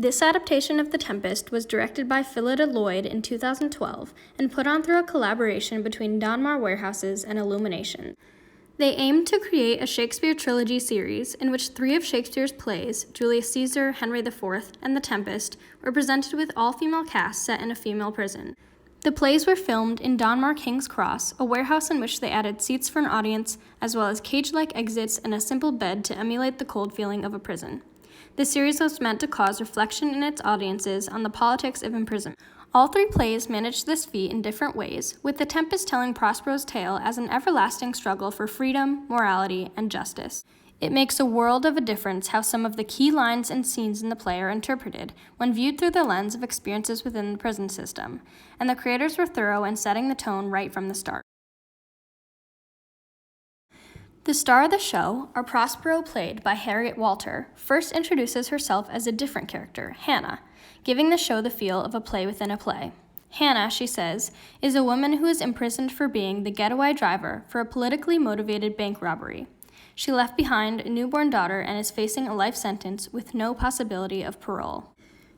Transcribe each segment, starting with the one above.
This adaptation of The Tempest was directed by Phillida Lloyd in 2012 and put on through a collaboration between Donmar Warehouses and Illumination. They aimed to create a Shakespeare trilogy series in which 3 of Shakespeare's plays, Julius Caesar, Henry IV, and The Tempest, were presented with all-female casts set in a female prison. The plays were filmed in Donmar King's Cross, a warehouse in which they added seats for an audience, as well as cage-like exits and a simple bed to emulate the cold feeling of a prison. The series was meant to cause reflection in its audiences on the politics of imprisonment. All 3 plays managed this feat in different ways, with The Tempest telling Prospero's tale as an everlasting struggle for freedom, morality, and justice. It makes a world of a difference how some of the key lines and scenes in the play are interpreted when viewed through the lens of experiences within the prison system, and the creators were thorough in setting the tone right from the start. The star of the show, our Prospero, played by Harriet Walter, first introduces herself as a different character, Hannah, giving the show the feel of a play within a play. Hannah, she says, is a woman who is imprisoned for being the getaway driver for a politically motivated bank robbery. She left behind a newborn daughter and is facing a life sentence with no possibility of parole.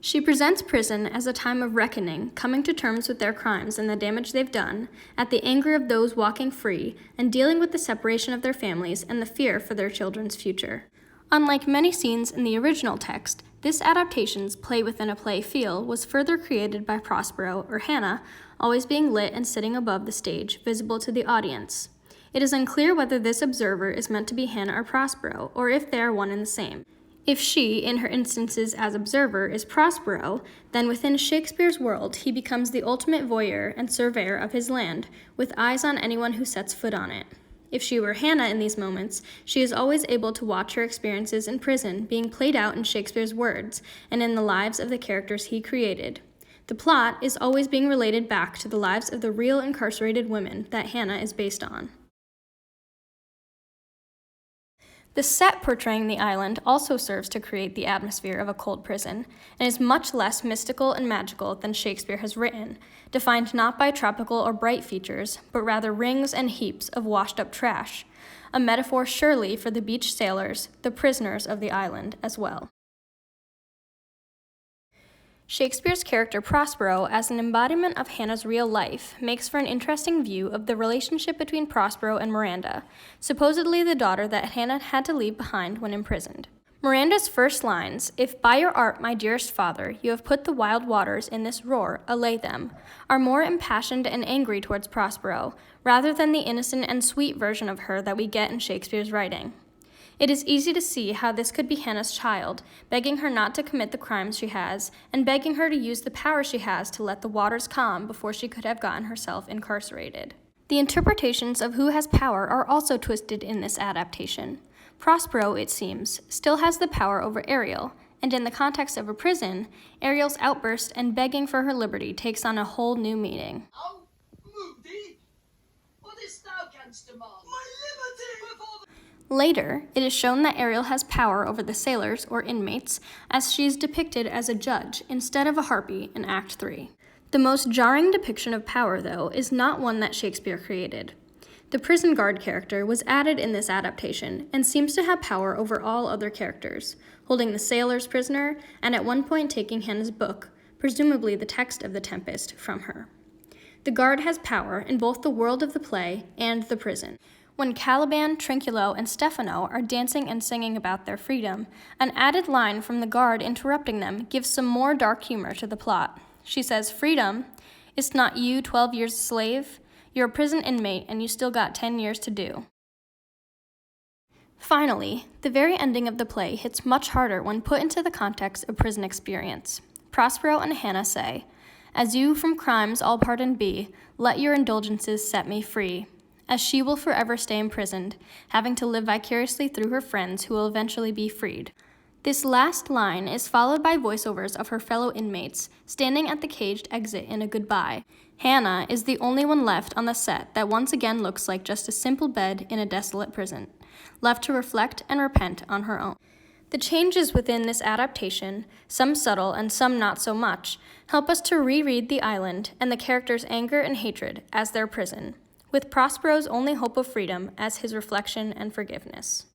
She presents prison as a time of reckoning, coming to terms with their crimes and the damage they've done, at the anger of those walking free, and dealing with the separation of their families and the fear for their children's future. Unlike many scenes in the original text, this adaptation's play within a play feel was further created by Prospero, or Hannah, always being lit and sitting above the stage, visible to the audience. It is unclear whether this observer is meant to be Hannah or Prospero, or if they are one and the same. If she, in her instances as observer, is Prospero, then within Shakespeare's world he becomes the ultimate voyeur and surveyor of his land, with eyes on anyone who sets foot on it. If she were Hannah in these moments, she is always able to watch her experiences in prison being played out in Shakespeare's words and in the lives of the characters he created. The plot is always being related back to the lives of the real incarcerated women that Hannah is based on. The set portraying the island also serves to create the atmosphere of a cold prison, and is much less mystical and magical than Shakespeare has written, defined not by tropical or bright features, but rather rings and heaps of washed-up trash, a metaphor surely for the beach sailors, the prisoners of the island, as well. Shakespeare's character Prospero, as an embodiment of Hannah's real life, makes for an interesting view of the relationship between Prospero and Miranda, supposedly the daughter that Hannah had to leave behind when imprisoned. Miranda's first lines, "If by your art, my dearest father, you have put the wild waters in this roar, allay them," are more impassioned and angry towards Prospero, rather than the innocent and sweet version of her that we get in Shakespeare's writing. It is easy to see how this could be Hannah's child, begging her not to commit the crimes she has, and begging her to use the power she has to let the waters calm before she could have gotten herself incarcerated. The interpretations of who has power are also twisted in this adaptation. Prospero, it seems, still has the power over Ariel, and in the context of a prison, Ariel's outburst and begging for her liberty takes on a whole new meaning. Oh, Moody! What is thou canst demand? My liberty! Later, it is shown that Ariel has power over the sailors, or inmates, as she is depicted as a judge instead of a harpy in Act 3. The most jarring depiction of power, though, is not one that Shakespeare created. The prison guard character was added in this adaptation and seems to have power over all other characters, holding the sailors prisoner and at one point taking Hannah's book, presumably the text of The Tempest, from her. The guard has power in both the world of the play and the prison. When Caliban, Trinculo, and Stefano are dancing and singing about their freedom, an added line from the guard interrupting them gives some more dark humor to the plot. She says, "Freedom? Is not you 12 years a slave? You're a prison inmate and you still got 10 years to do." Finally, the very ending of the play hits much harder when put into the context of prison experience. Prospero and Hannah say, "As you from crimes all pardoned be, let your indulgences set me free," as she will forever stay imprisoned, having to live vicariously through her friends who will eventually be freed. This last line is followed by voiceovers of her fellow inmates, standing at the caged exit in a goodbye. Hannah is the only one left on the set that once again looks like just a simple bed in a desolate prison, left to reflect and repent on her own. The changes within this adaptation, some subtle and some not so much, help us to reread the island and the characters' anger and hatred as their prison, with Prospero's only hope of freedom as his reflection and forgiveness.